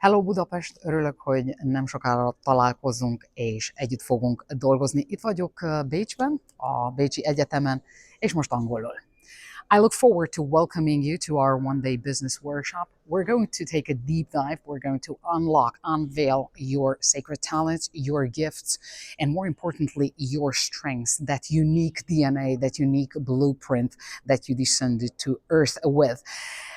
Hello Budapest, örülök, hogy nem sokára találkozunk és együtt fogunk dolgozni. Itt vagyok Bécsben, a Bécsi Egyetemen, és most angolul. I look forward to welcoming you to our one-day business workshop. We're going to take a deep dive. We're going to unveil your sacred talents, your gifts, and more importantly, your strengths, that unique DNA, that unique blueprint that you descended to Earth with.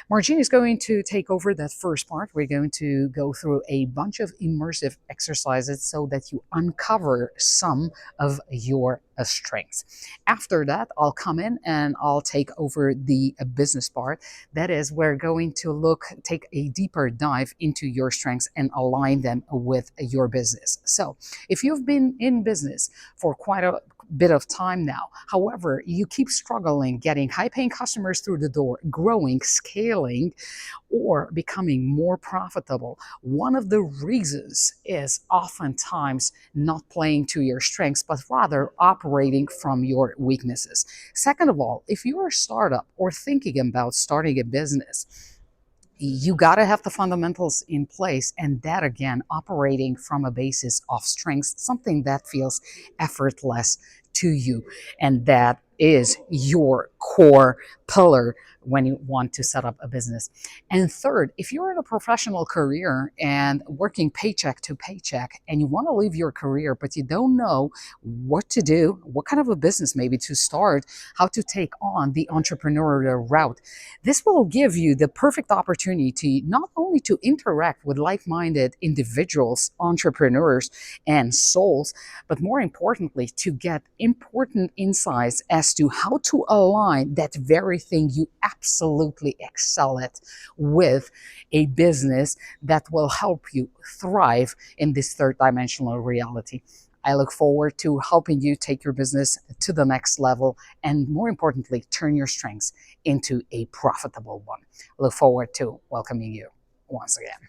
Margine is going to take over that first part. We're going to go through a bunch of immersive exercises so that you uncover some of your strengths. After that, I'll come in and I'll take over the business part. That is, we're going to take a deeper dive into your strengths and align them with your business. So, if you've been in business for quite a bit of time now, however, you keep struggling getting high paying customers through the door, growing, scaling, or becoming more profitable, one of the reasons is oftentimes not playing to your strengths, but rather operating from your weaknesses. Second of all, if you're a startup or thinking about starting a business, you got to have the fundamentals in place, and that again, operating from a basis of strengths, something that feels effortless to you, and that is your core pillar when you want to set up a business. And third, if you're in a professional career and working paycheck to paycheck and you want to leave your career, but you don't know what to do, what kind of a business maybe to start, how to take on the entrepreneurial route, this will give you the perfect opportunity not only to interact with like-minded individuals, entrepreneurs, and souls, but more importantly, to get important insights as to how to align that very thing you absolutely excel at with a business that will help you thrive in this third dimensional reality. I look forward to helping you take your business to the next level and, more importantly, turn your strengths into a profitable one. I look forward to welcoming you once again.